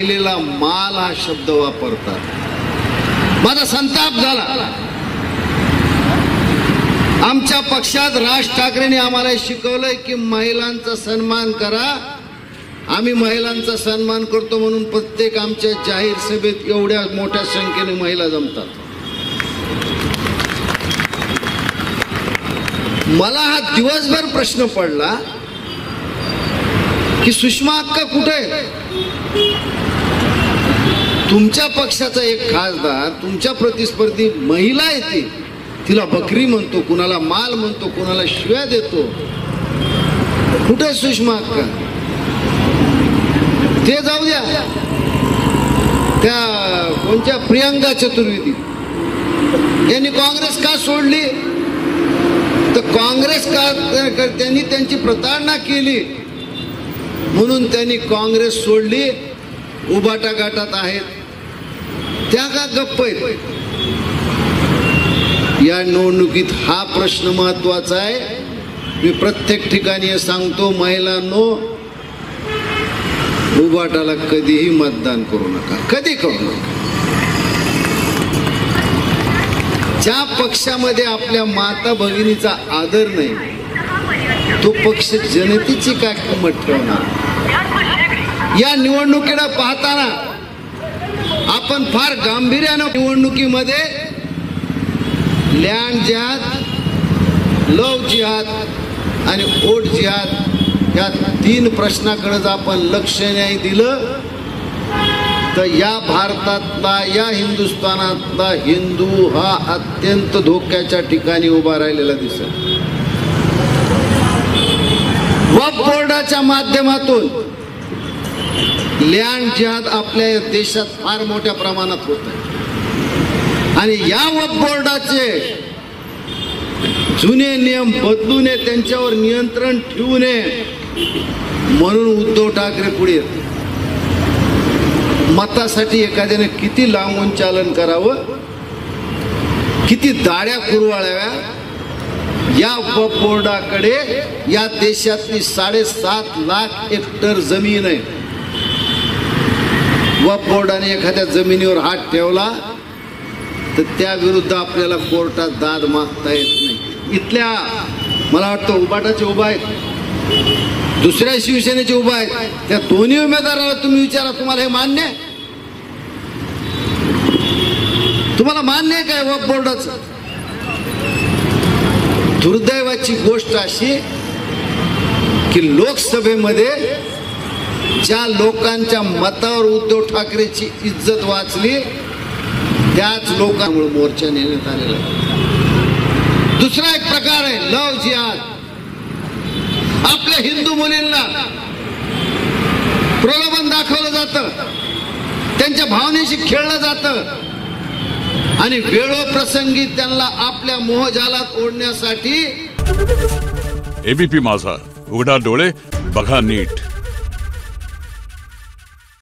केलेला माल हा शब्द वापरतात। माझा संताप झाला। आमच्या पक्षात राज ठाकरेंनी आम्हाला शिकवलंय की महिलांचा सन्मान करा। आम्ही महिलांचा सन्मान करतो म्हणून प्रत्येक आमच्या जाहीर सभेत एवढ्या मोठ्या संख्येने महिला जमतात। मला हा दिवसभर प्रश्न पडला की सुषमा अक्का कुठे? तुमच्या पक्षाचा एक खासदार तुमच्या प्रतिस्पर्धी महिला येते, तिला बकरी म्हणतो, कुणाला माल म्हणतो, कुणाला शिव्या देतो। कुठे सुषमा अक्का? ते जाऊ द्या, त्या कोणत्या प्रियंका चतुर्वेदी यांनी काँग्रेस का सोडली? तर काँग्रेस का त्यांनी त्यांची प्रताडणा केली म्हणून त्यांनी काँग्रेस सोडली, उबाटा गाठात आहेत, त्या का गप्प आहेत? या निवडणुकीत हा प्रश्न महत्वाचा आहे। मी प्रत्येक ठिकाणी सांगतो, महिलांनो, उबाटाला कधीही मतदान करू नका, कधी करू नका। ज्या पक्षामध्ये आपल्या माता भगिनीचा आदर नाही तो पक्ष जनतेची काय किंमत ठेवणार? या निवडणुकीला पाहताना आपण फार गांभीर्याने निवडणुकीमध्ये लँड जिहाद, लव जिहाद आणि वोट जिहाद या तीन प्रश्नाकडे जर आपण लक्ष नाही दिलं तर या भारतातला, या हिंदुस्थानातला हिंदू हा अत्यंत धोक्याच्या ठिकाणी उभा राहिलेला दिसत। वक्फ बोर्डाच्या माध्यमातून लँड जिहाद आपल्या देशात फार मोठ्या प्रमाणात होत आहे आणि या वक्फ बोर्डाचे जुने नियम बदलू नये, त्यांच्यावर नियंत्रण ठेवू नये म्हणून उद्धव ठाकरे पुढे येतात। मतासाठी एखाद्याने किती लांबून चालन करावं, किती दाड्या कुरवाळाव्या। या वक्फ बोर्डाकडे या देशातली 7.5 लाख हेक्टर जमीन आहे। वक्फ बोर्डाने एखाद्या जमिनीवर हात ठेवला तर त्या विरुद्ध आपल्याला कोर्टात दाद मागता येत नाही। इथल्या मला वाटतं उबाटाचे उभा आहेत, दुसऱ्या शिवसेनेचे उभा आहेत, त्या दोन्ही उमेदवाराला तुम्ही विचारा, तुम्हाला हे मान्य आहे? तुम्हाला मान्य आहे काय वक्फ बोर्डाचं? दुर्दैवाची गोष्ट अशी की लोकसभेमध्ये ज्या लोकांच्या मतावर उद्धव ठाकरेची इज्जत वाचली त्याच लोकांमुळे मोर्चा नेण्यात आलेला। दुसरा एक प्रकार आहे लव जिहाद। आपल्या हिंदू मुलींना प्रलोभन दाखवलं जातं, त्यांच्या भावनेशी खेळलं जातं आणि वेळोप्रसंगी त्यांना आपल्या मोहजालात ओढण्यासाठी। एबीपी माझा, उघडा डोळे बघा नीट।